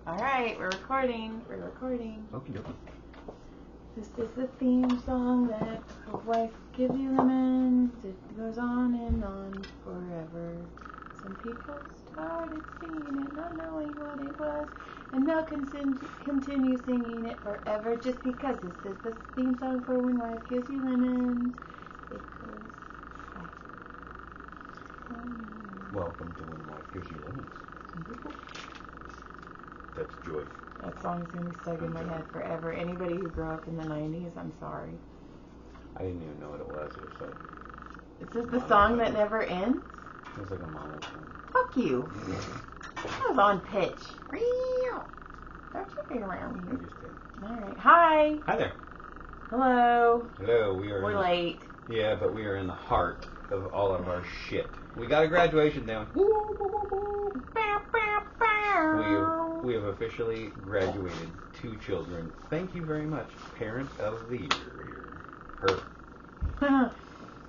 Alright, we're recording. Okie dokie. This is the theme song that a wife gives you lemons. It goes on and on forever. Some people started singing it, not knowing what it was, and they'll continue singing it forever just because this is the theme song for when wife gives you lemons. It goes Welcome to When Life Gives You Lemons. That's Joy. That song's gonna be stuck in my head forever. Anybody who grew up in the 90s, I'm sorry. I didn't even know what it was. It was like... Is this the song that never ends? It was like a mono song. Fuck you. I was on pitch. Don't you be around I me. just did. Alright. Hi. Hi there. Hello. Hello. We're late. Yeah, but we are in the heart of all of our shit. We got a graduation down. We have officially graduated 2 children. Thank you very much. Parent of the year. Her.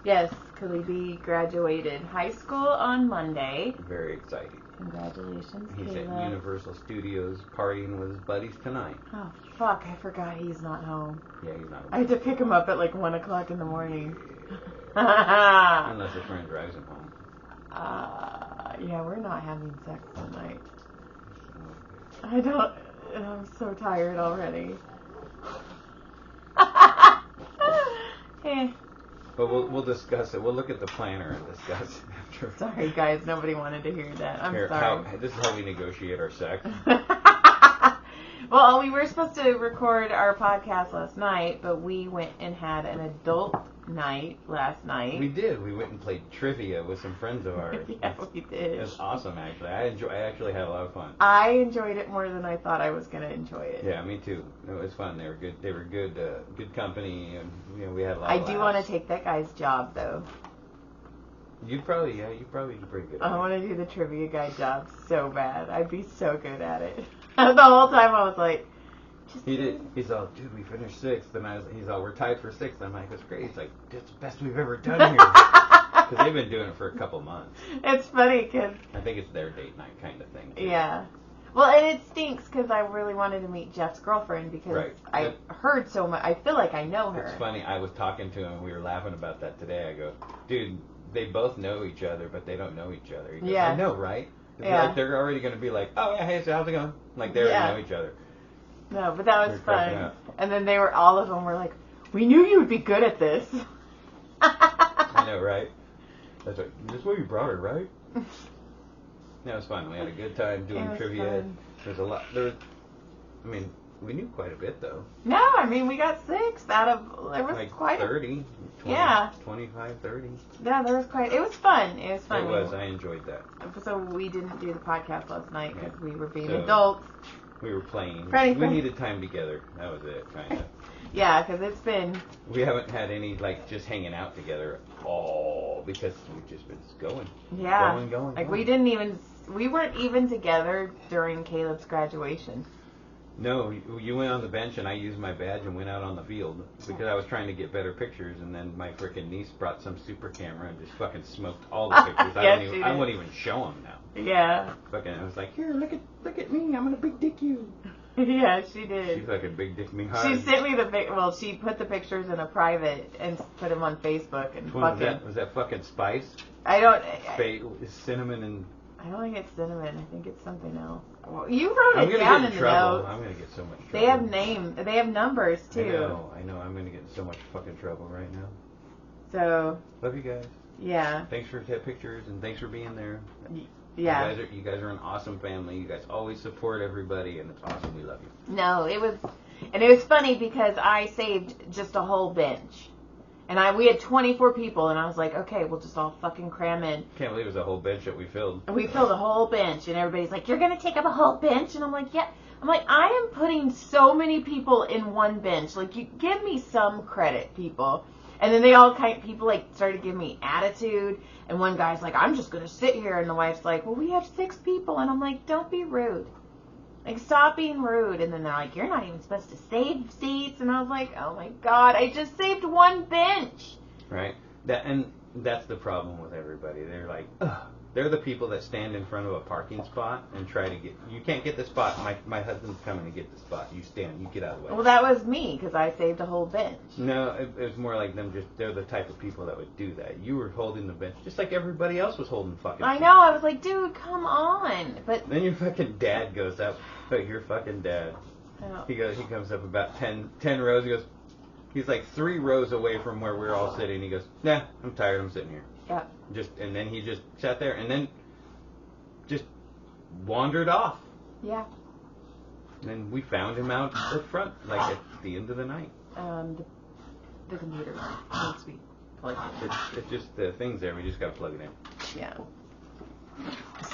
Yes, Kalibi graduated high school on Monday. Very excited. Congratulations, He's Caleb. at Universal Studios partying with his buddies tonight. Oh, fuck. I forgot he's not home. Yeah, he's not. I had to pick him up at like 1 o'clock in the morning. Unless his friend drives him home. Yeah, we're not having sex tonight. I'm so tired already. Hey. But we'll discuss it. We'll look at the planner and discuss it after. Sorry, guys. Nobody wanted to hear that. I'm Here, sorry. this is how we negotiate our sex. Well, we were supposed to record our podcast last night, but we went and had an adult night last night. We did. We went and played trivia with some friends of ours. Yeah, we did. It was awesome, actually. I actually had a lot of fun. I enjoyed it more than I thought I was going to enjoy it. Yeah, me too. It was fun. They were good. They were good. Good company, and we had a lot. I of do laughs. want to take that guy's job, though. You'd probably do pretty good. I want to do the trivia guy job so bad. I'd be so good at it. The whole time I was like, He did. He's all, dude, we finished 6th, and he's all, we're tied for 6th. I'm like, that's great. He's like, that's the best we've ever done here. Because they've been doing it for a couple months. It's funny because... I think it's their date night kind of thing. Too. Yeah. Well, and it stinks because I really wanted to meet Jeff's girlfriend because Right. I heard so much. I feel like I know her. It's funny. I was talking to him. We were laughing about that today. I go, dude, they both know each other, but they don't know each other. He goes, Yeah. I know, right? Yeah. Like, they're already going to be like, oh, yeah, hey, so how's it going? Like, they already know each other. No, but that was They're cracking fun. up. And then all of them were like, we knew you would be good at this. I know, right? That's why you brought her, right? That was fun. We had a good time doing It was trivia. fun. There's a lot. We knew quite a bit, though. No, I mean, we got 6 out of, there was Like quite 30, 20, Yeah. 25, 30. Yeah, there was quite, it was fun. It was fun. It was. I enjoyed that. So we didn't do the podcast last night because Yeah. we were being So- adults. We were playing. Friday, We Friday. needed time together. That was it, kind of. Yeah, because it's been, We haven't had any, just hanging out together all because we've just been going. yeah. Going. Like, we weren't even together during Caleb's graduation. No, you went on the bench and I used my badge and went out on the field because I was trying to get better pictures, and then my frickin' niece brought some super camera and just fucking smoked all the pictures. Yes, she I did. wouldn't even show them now. Yeah. Fucking, I was like, here, look at me, I'm gonna big dick you. Yeah, she She did. fucking big dick me She hard. sent me she put the pictures in a private and put them on Facebook and Which one fucking, was that fucking spice? I don't Cinnamon and... I don't think it's cinnamon. I think it's something else. Well, you wrote I'm it gonna down get in in the trouble. notes. I'm gonna get so much trouble. They have numbers too. I know. I'm gonna get in so much fucking trouble right now. So, Love you guys. yeah. Thanks for the pictures and thanks for being there. Yeah. You guys are an awesome family. You guys always support everybody, and it's awesome. We love you. No, it was funny because I saved just a whole bench. And we had 24 people, and I was like, okay, we'll just all fucking cram in. Can't believe it was a whole bench that we filled. And we filled a whole bench, and everybody's like, you're going to take up a whole bench? And I'm like, yeah. I'm like, I am putting so many people in one bench. Like, you give me some credit, people. And then people started giving me attitude. And one guy's like, I'm just going to sit here. And the wife's like, well, we have 6 people. And I'm like, don't be rude. Like, stop being rude. And then they're like, you're not even supposed to save seats. And I was like, oh my God, I just saved one bench. Right? That's the problem with everybody. They're like, ugh, They're the people that stand in front of a parking spot and try to get. You can't get the spot. My husband's coming to get the spot. You stand. You get out of the way. Well, that was me because I saved a whole bench. No, it was more like them. They're the type of people that would do that. You were holding the bench just like everybody else was holding fucking. I know. I was like, dude, come on. But then your fucking dad goes up. But your fucking dad. Oh. He comes up about 10 rows. He goes. He's like 3 rows away from where we're all sitting. He goes, nah, I'm tired. I'm sitting here. Yeah. And then he just sat there and then just wandered off. Yeah. And then we found him out the front, like at the end of the night. The computer needs to be plugged in. It's just the things there. We just got to plug it in. Yeah.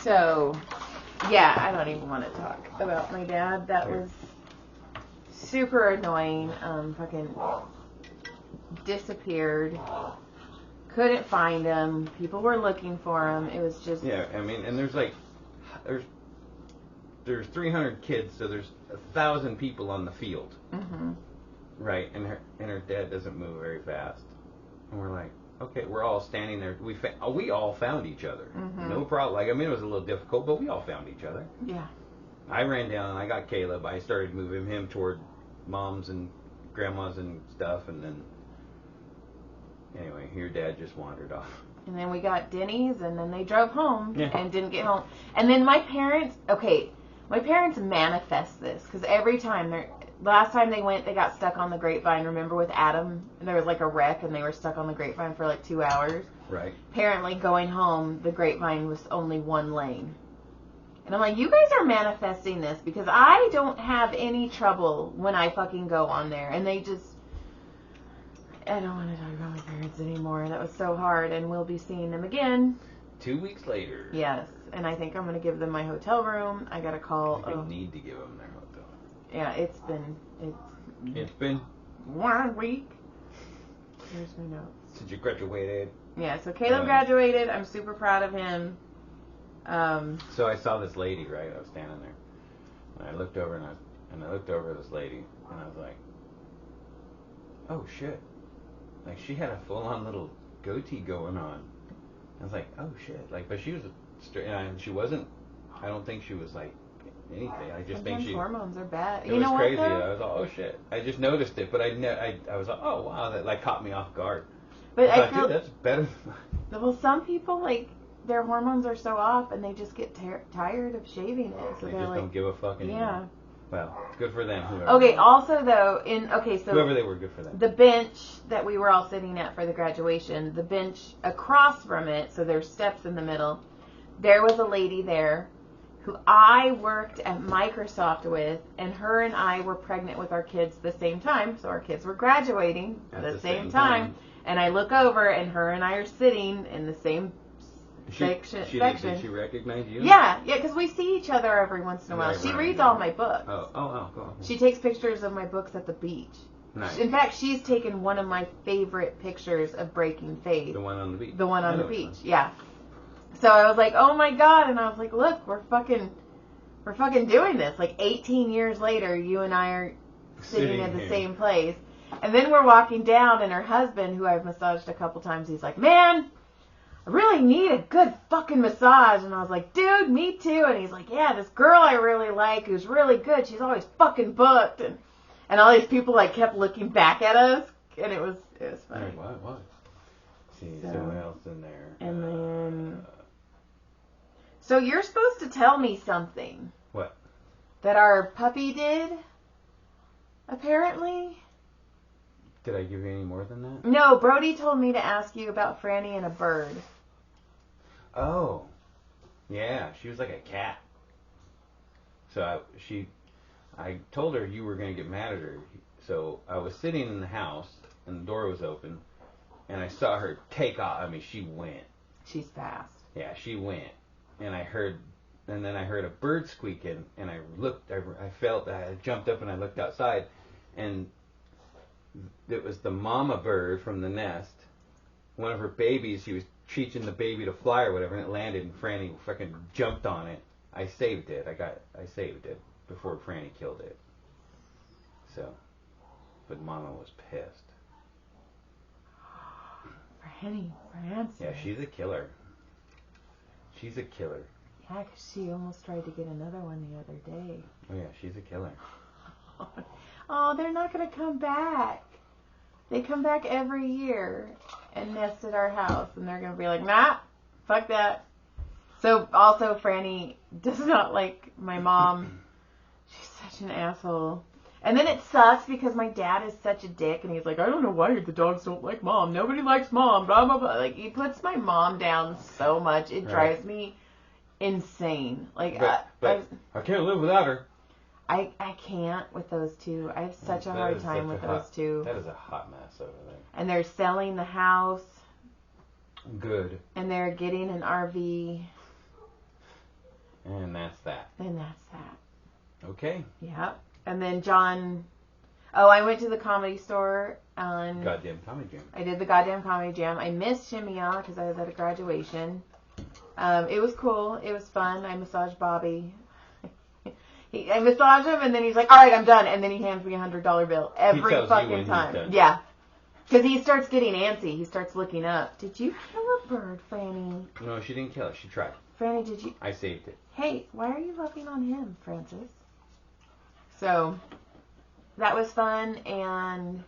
So, yeah, I don't even want to talk about my dad. That was super annoying. Fucking disappeared. Couldn't find him. People were looking for him. It was just... Yeah, I mean, and there's 300 kids, so there's 1,000 people on the field. Mm-hmm. Right, and her dad doesn't move very fast. And we're like, okay, we're all standing there. We all found each other. Mm-hmm. No problem. Like, I mean, it was a little difficult, but we all found each other. Yeah. I ran down and I got Caleb. I started moving him toward moms and grandmas and stuff, and then anyway, your dad just wandered off. And then we got Denny's, and then they drove home Yeah. and didn't get home. And then my parents manifest this because every time last time they went, they got stuck on the Grapevine. Remember with Adam? And there was like a wreck, and they were stuck on the Grapevine for like 2 hours. Right. Apparently, going home, the Grapevine was only 1 lane. And I'm like, you guys are manifesting this because I don't have any trouble when I fucking go on there. And they just... I don't want to talk about my parents anymore. That was so hard, and we'll be seeing them again. 2 weeks later. Yes, and I think I'm going to give them my hotel room. I got to call... You need to give them their hotel. Yeah, it's been 1 week. Here's my notes. Since you graduated. Yeah, so Caleb graduated. I'm super proud of him. So I saw this lady, right? I was standing there, and I looked over and I looked over at this lady, and I was like, "Oh shit!" Like she had a full-on little goatee going on. I was like, "Oh shit!" Like, but she was straight, and she wasn't. I don't think she was like anything. I just Sometimes think hormones are bad. It was crazy. I was like, "Oh shit!" I just noticed it, but I was like, "Oh wow!" That like caught me off guard. But I thought, feel dude, that's better. Well, some people like their hormones are so off, and they just get tired of shaving it. So They they're just like, don't give a fuck anymore. yeah. Well, good for them. Whoever. Okay. Also, though, so whoever they were, good for them. the bench that we were all sitting at for the graduation, the bench across from it, so there's steps in the middle. There was a lady there who I worked at Microsoft with, and her and I were pregnant with our kids the same time, so our kids were graduating at the same time. And I look over, and her and I are sitting in the same section. Did she recognize you? Yeah, because we see each other every once in a while. Right, She right, reads yeah. all my books. Oh, cool. She takes pictures of my books at the beach. Nice. In fact, she's taken one of my favorite pictures of Breaking Faith. The one on the beach. The one on the beach, yeah. So I was like, oh my god, and I was like, look, we're fucking doing this. Like 18 years later, you and I are sitting at the same place. And then we're walking down, and her husband, who I've massaged a couple times, he's like, man, I really need a good fucking massage. And I was like, dude, me too. And he's like, yeah, this girl I really like who's really good, she's always fucking booked. And all these people like kept looking back at us, and it was funny. What? See, someone else in there. And then... So you're supposed to tell me something. What? That our puppy did, apparently. Did I give you any more than that? No, Brody told me to ask you about Franny and a bird. Oh. Yeah, she was like a cat. So I told her you were going to get mad at her. So I was sitting in the house, and the door was open, and I saw her take off. I mean, she went. She's fast. Yeah, she went. And then I heard a bird squeaking, and I looked, I jumped up and I looked outside, and it was the mama bird from the nest. One of her babies, she was teaching the baby to fly or whatever, and it landed, and Franny fucking jumped on it. I saved it. I saved it before Franny killed it. So, but mama was pissed. Franny, Francis. Yeah, she's a killer. She's a killer. Yeah, 'cause she almost tried to get another one the other day. Oh yeah, she's a killer. Oh, they're not going to come back. They come back every year and nest at our house, and they're going to be like, nah, fuck that. So, also, Franny does not like my mom. She's such an asshole. And then it sucks because my dad is such a dick, and he's like, I don't know why the dogs don't like mom. Nobody likes mom, blah, blah, blah. Like, he puts my mom down so much. It drives me insane. Like, but I can't live without her. I can't with those two. I have such a hard time with those two. That is a hot mess over there. And they're selling the house. Good. And they're getting an RV. And that's that. And that's that. Okay. Yeah. And then John... Oh, I went to the Comedy Store on... Goddamn Comedy Jam. I did the goddamn Comedy Jam. I missed Shimmy-Ya because I was at a graduation. It was cool. It was fun. I massaged Bobby. I massage him, and then he's like, all right, I'm done. And then he hands me a $100 bill every fucking time. Yeah. Because he starts getting antsy. He starts looking up. Did you kill a bird, Franny? No, she didn't kill it. She tried. Franny, did you? I saved it. Hey, why are you loving on him, Francis? So, that was fun, and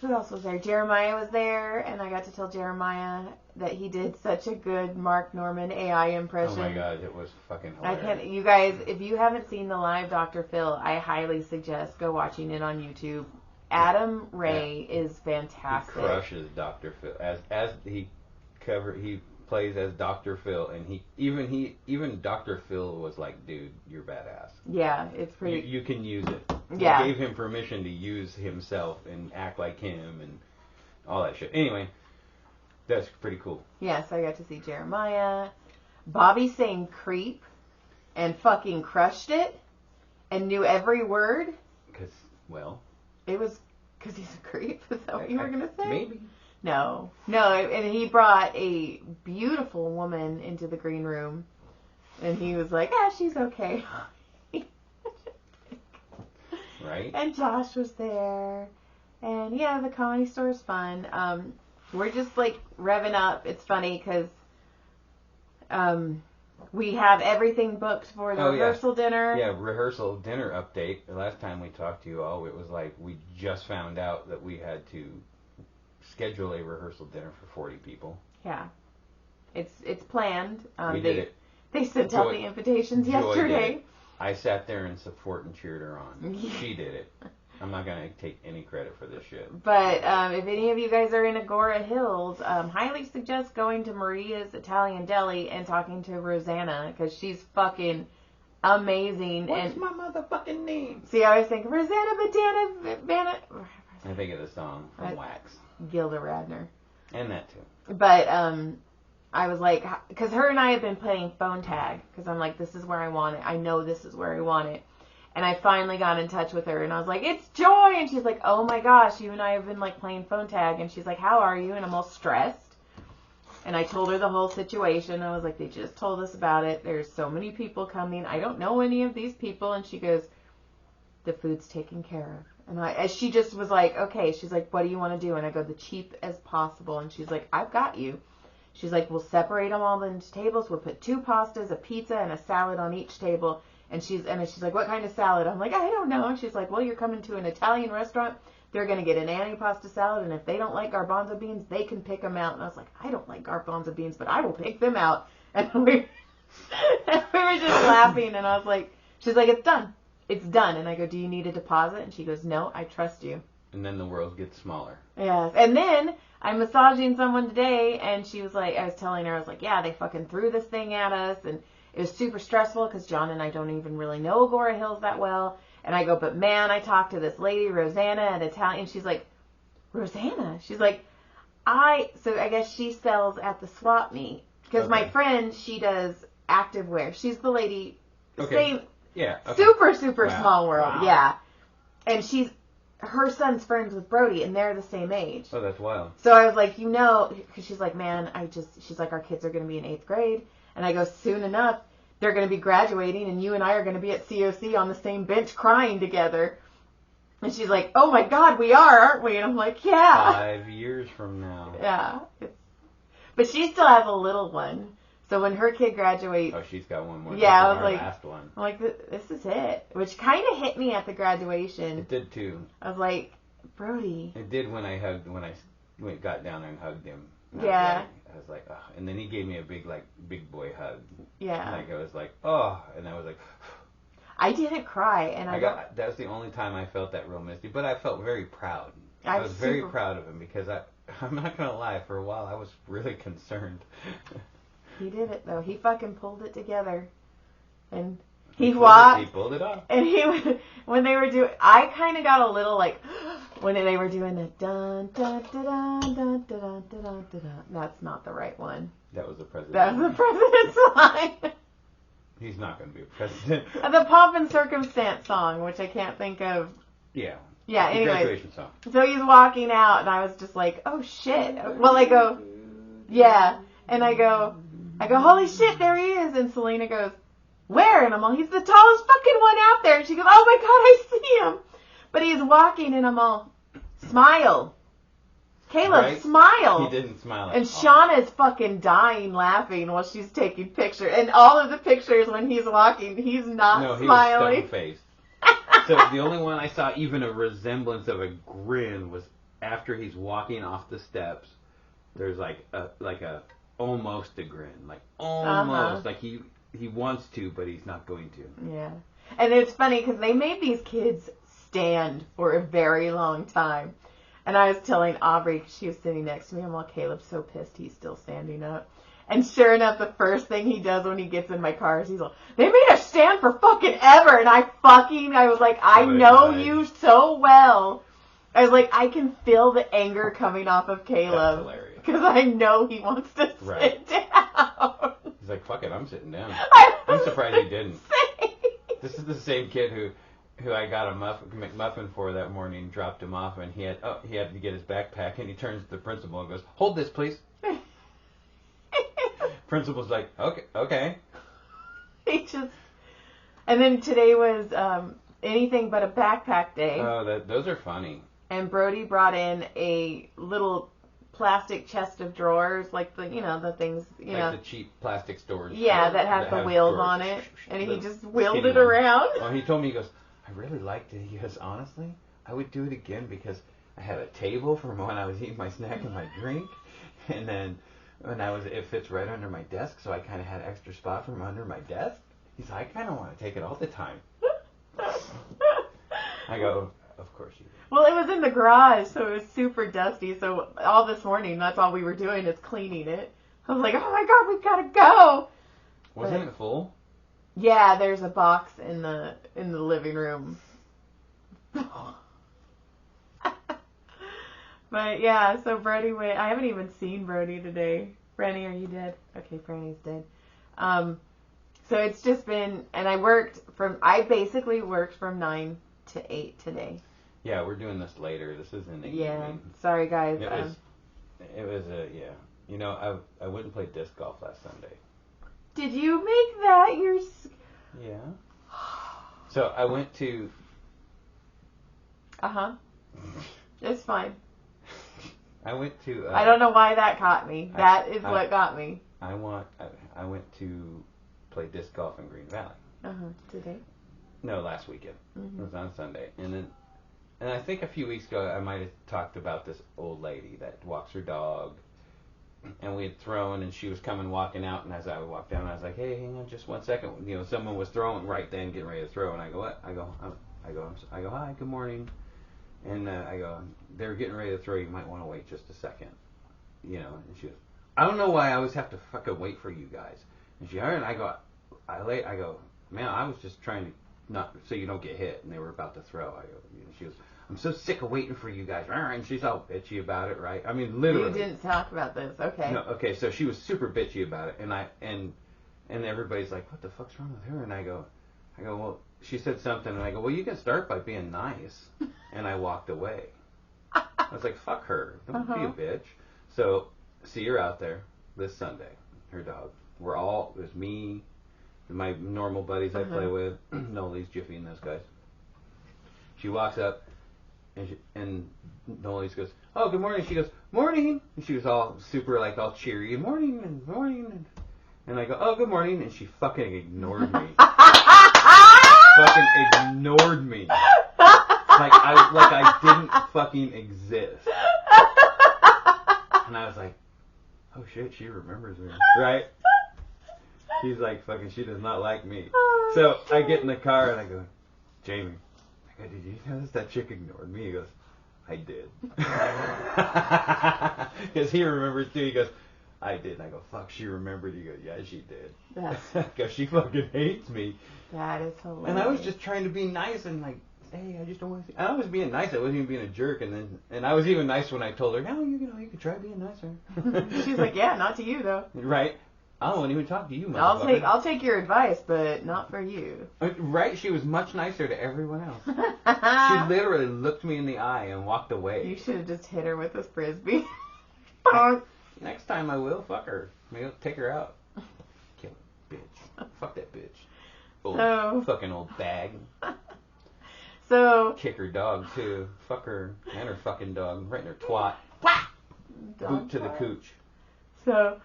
who else was there? Jeremiah was there, and I got to tell Jeremiah that he did such a good Mark Norman AI impression. Oh my god, it was fucking hilarious. You guys, if you haven't seen the live Dr. Phil, I highly suggest go watching it on YouTube. Adam Ray is fantastic. He crushes Dr. Phil as he plays as Dr. Phil, and even Dr. Phil was like, dude, you're badass. Yeah, it's pretty. You can use it. Yeah. He gave him permission to use himself and act like him and all that shit. Anyway, that's pretty cool. Yes, I got to see Jeremiah. Bobby saying creep and fucking crushed it and knew every word. It was because he's a creep. Is that what you were going to say? Maybe. No, and he brought a beautiful woman into the green room, and he was like, she's okay. Right. And Josh was there, and yeah, the Comedy Store is fun. We're just like revving up. It's funny because we have everything booked for the rehearsal dinner. Yeah, rehearsal dinner update. The last time we talked to you all, it was like we just found out that we had to schedule a rehearsal dinner for 40 people. Yeah. It's planned. We did it. They sent out the invitations yesterday. I sat there in support and cheered her on. She did it. I'm not going to take any credit for this shit. But if any of you guys are in Agora Hills, highly suggest going to Maria's Italian Deli and talking to Rosanna, because she's fucking amazing. What's my motherfucking name? See, I always think Rosanna Vanna. I think of the song from Wax. Gilda Radner. And that too. But I was like, because her and I have been playing phone tag, because I'm like, this is where I want it. I know this is where I want it. And I finally got in touch with her, and I was like, it's Joy! And she's like, oh my gosh, you and I have been like playing phone tag. And she's like, how are you? And I'm all stressed. And I told her the whole situation. I was like, they just told us about it. There's so many people coming. I don't know any of these people. And she goes, the food's taken care of. And she just was like, okay. She's like, what do you want to do? And I go, the cheap as possible. And she's like, I've got you. She's like, we'll separate them all into tables. We'll put 2 pastas, a pizza, and a salad on each table. And she's like, what kind of salad? I'm like, I don't know. And she's like, well, you're coming to an Italian restaurant. They're going to get an antipasto salad. And if they don't like garbanzo beans, they can pick them out. And I was like, I don't like garbanzo beans, but I will pick them out. And we were just laughing. And I was like, she's like, it's done. It's done. And I go, do you need a deposit? And she goes, no, I trust you. And then the world gets smaller. Yes. And then I'm massaging someone today, and she was like, I was telling her, I was like, yeah, they fucking threw this thing at us, and it was super stressful because John and I don't even really know Agora Hills that well. And I go, but man, I talked to this lady, Rosanna, at Italian. She's like, Rosanna? She's like, so I guess she sells at the swap meet. Because my friend, she does activewear. She's the lady, same, super small world. Wow. Yeah. And her son's friends with Brody, and they're the same age. Oh, that's wild. So I was like, because she's like, man, she's like, our kids are going to be in 8th grade. And I go, soon enough, they're going to be graduating, and you and I are going to be at COC on the same bench crying together. And she's like, oh my God, we are, aren't we? And I'm like, yeah. 5 years from now. Yeah. But she still has a little one. So when her kid graduates, Oh, she's got one more. Yeah, I This was is our like- last one. I'm like, this is it. Which kind of hit me at the graduation. It did too. I was like, Brody. It did when I got down there and hugged him. Yeah. I was like, oh. And then he gave me a big boy hug. Yeah. Like, I was like, oh. And I was like, I didn't cry, and that's the only time I felt that real misty. But I felt very proud. I I'm was very super- proud of him because I'm not going to lie, for a while I was really concerned. He did it, though. He fucking pulled it together. And He walked. pulled it off. And when they were doing, I kind of got a little like, when they were doing the dun dun dun dun dun dun dun dun dun dun. That's not the right one. That was the president. That was the president's line. He's not going to be a president. The Pomp and Circumstance song, which I can't think of. Yeah. Yeah, The anyway. graduation song. So he's walking out, and I was just like, oh shit. Well, I go, yeah. And I go, holy shit, there he is. And Selena goes, where? And I'm all, he's the tallest fucking one out there. And she goes, oh my god, I see him. But he's walking, and I'm all, smile. Caleb, Right? smile. He didn't smile at And all. Shauna's fucking dying laughing while she's taking pictures. And all of the pictures when he's walking, he's not No, he smiling. was stone-faced. So the only one I saw even a resemblance of a grin was after he's walking off the steps. There's like a almost a grin, like almost like he wants to, but he's not going to. Yeah. And it's funny because they made these kids stand for a very long time. And I was telling Aubrey, 'cause she was sitting next to me, I'm all, Caleb's so pissed he's still standing up. And sure enough, the first thing he does when he gets in my car is he's like, they made us stand for fucking ever. And I was like, I know you so well. I was like, I can feel the anger coming off of That's Caleb. hilarious. Because I know he wants to sit down. He's like, fuck it, I'm sitting down. I I'm was surprised he didn't. saying. This is the same kid who I got a McMuffin for that morning, dropped him off, and he had to get his backpack, and he turns to the principal and goes, hold this, please. Principal's like, okay. And then today was anything but a backpack day. Oh, those are funny. And Brody brought in a little plastic chest of drawers, like the things, Like the cheap plastic stores. Yeah, that has the wheels drawers. on it. And he The just wheeled skinny it one. around. Well, he told me, he goes, I really liked it. He goes, honestly, I would do it again because I had a table for when I was eating my snack and my drink. And then it fits right under my desk, so I kind of had extra spot from under my desk. He's like, I kind of want to take it all the time. I go, of course you do. Well, it was in the garage, so it was super dusty. So all this morning, that's all we were doing is cleaning it. I was like, oh my god, we've got to go. Wasn't it full? Yeah, there's a box in the living room. But yeah, so Brody went. I haven't even seen Brody today. Franny, are you dead? Okay, Franny's dead. So it's just been, and I basically worked from 9 to 8 today. Yeah, we're doing this later. This is in the evening. Sorry guys. It was yeah. You know, I went and played disc golf last Sunday. Did you make that your? Yeah. So I went to. It's fine. I went to. I don't know why that caught me. That is what got me. I went to play disc golf in Green Valley. Today. No, last weekend. It was on Sunday, and I think a few weeks ago I might have talked about this old lady that walks her dog, and we had thrown, and she was coming walking out, and as I would walk down, I was like, hey, hang on just one second. You know, someone was throwing right then, getting ready to throw, and I go, what? I go, hi, good morning, and I go, they were getting ready to throw. You might want to wait just a second, you know. And she goes, I don't know why I always have to fucking wait for you guys. And she heard, and I go, man, I was just trying to not so you don't get hit, and they were about to throw. I go, you know, she goes, I'm so sick of waiting for you guys, and she's all bitchy about it, right? I mean, literally. You didn't talk about this, okay? No, okay. So she was super bitchy about it, and everybody's like, what the fuck's wrong with her? And I go, well, she said something, and I go, well, you can start by being nice, and I walked away. I was like, fuck her, don't be a bitch. So see her out there this Sunday, her dog. It was me, my normal buddies I play with, Noli's, Jiffy, and those guys. She walks up, and Noli's goes, oh, good morning. She goes, morning. And she was all super, like, all cheery, morning, and morning. And I go, oh, good morning. And she fucking ignored me. Fucking ignored me. Like I didn't fucking exist. And I was like, oh shit, she remembers me. Right? She's like, fucking, she does not like me. So I get in the car and I go, Jamie, I go, did you notice that chick ignored me? He goes, I did. Because he remembers too. He goes, I did. And I go, fuck, she remembered. He goes, yeah, she did. Because she fucking hates me. That is hilarious. And I was just trying to be nice and like, hey, I just don't want to see. I was being nice. I wasn't even being a jerk. And I was even nice when I told her, no, you could try being nicer. She's like, yeah, not to you though. Right. I won't even talk to you, motherfucker. I'll take your advice, but not for you. Right? She was much nicer to everyone else. She literally looked me in the eye and walked away. You should have just hit her with a frisbee. Next time I will. Fuck her. Maybe I'll take her out. Kill her, bitch. Fuck that bitch. Old fucking old bag. So. Kick her dog too. Fuck her and her fucking dog. Right in her twat. Boot to the cooch. So.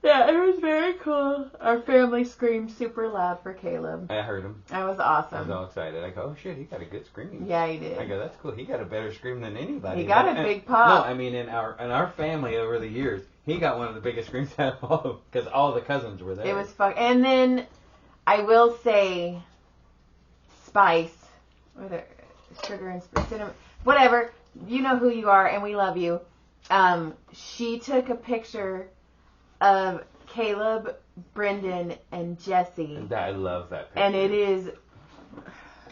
Yeah, it was very cool. Our family screamed super loud for Caleb. I heard him. That was awesome. I was all excited. I go, oh shit, he got a good scream. Yeah, he did. I go, that's cool. He got a better scream than anybody. He got a big pop. No, I mean in our family over the years, he got one of the biggest screams out of all of them because all the cousins were there. It was fun. And then I will say, Spice, whether sugar and cinnamon, whatever. You know who you are, and we love you. She took a picture of Caleb, Brendan, and Jesse. I love that picture. And it is...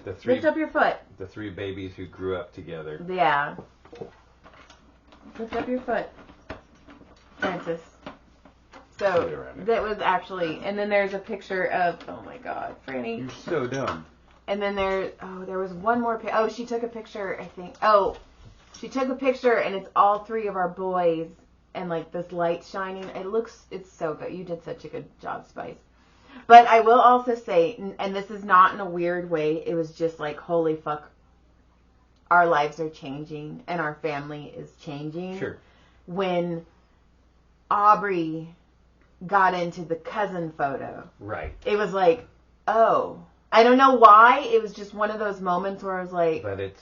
Lift up your foot. The three babies who grew up together. Yeah. Lift up your foot, Francis. So, that was actually... And then there's a picture of... Oh my God, Franny. You're so dumb. And then there was one more... she took a picture, I think. She took a picture, and it's all three of our boys... And like this light shining, it's so good. You did such a good job, Spice. But I will also say, and this is not in a weird way, it was just like, holy fuck, our lives are changing and our family is changing. Sure. When Aubrey got into the cousin photo. Right. It was like, oh. I don't know why. It was just one of those moments where I was like, but it's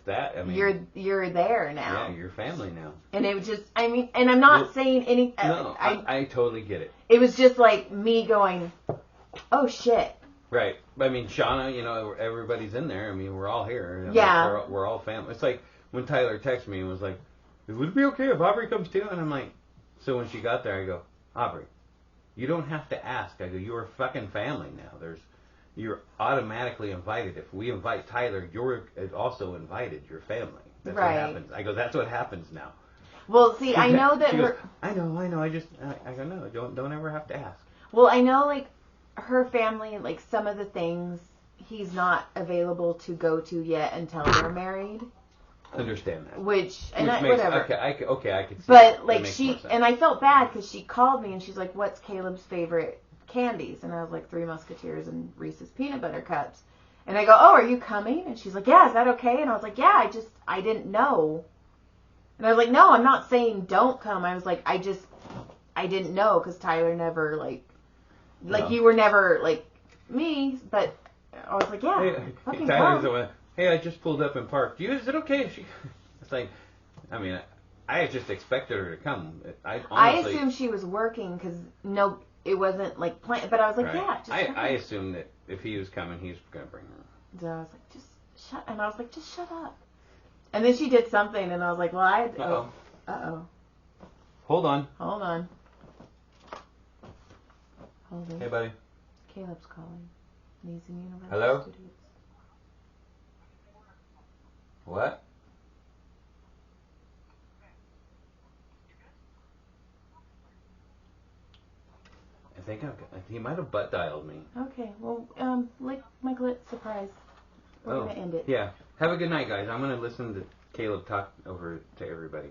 that. I mean, you're there now. Yeah, you're family now. And it was just, I mean, and I'm not saying any. No, I totally get it. It was just like me going, oh shit. Right. I mean, Shauna, everybody's in there. I mean, we're all here. Yeah. We're all family. It's like when Tyler texted me and was like, would it be okay if Aubrey comes too? And I'm like, so when she got there, I go, Aubrey, you don't have to ask. I go, you're fucking family now. You're automatically invited. If we invite Tyler, you're also invited. Your family. That's what happens. I go, that's what happens now. Well, see, I know that she goes, I know. I go, no, don't ever have to ask. Well, I know, like, her family, like, some of the things he's not available to go to yet until they're married. Understand that. Whatever. Okay, I can see. But, like, and I felt bad because she called me and she's like, what's Caleb's favorite candies? And I was like, Three Musketeers and Reese's Peanut Butter Cups. And I go, oh, are you coming? And she's like, yeah, is that okay? And I was like, yeah, I didn't know. And I was like, no, I'm not saying don't come. I was like, I didn't know because Tyler never, you were never, me. But I was like, yeah, fucking Tyler's the one, hey, I just pulled up and parked. Is it okay if she... It's like, I mean, I just expected her to come. I assumed she was working because, it wasn't, planned. But I was like, yeah, just I assumed that if he was coming, he was going to bring her. So I was like, just shut up. And then she did something, and I was like, well, Uh-oh. Hold on. Hold on. Hey, buddy. Caleb's calling. He's in Universal Hello? Studios. What? I think he might have butt dialed me. Okay, well, like my glitz surprise. We're going to end it. Yeah. Have a good night, guys. I'm going to listen to Caleb talk over to everybody.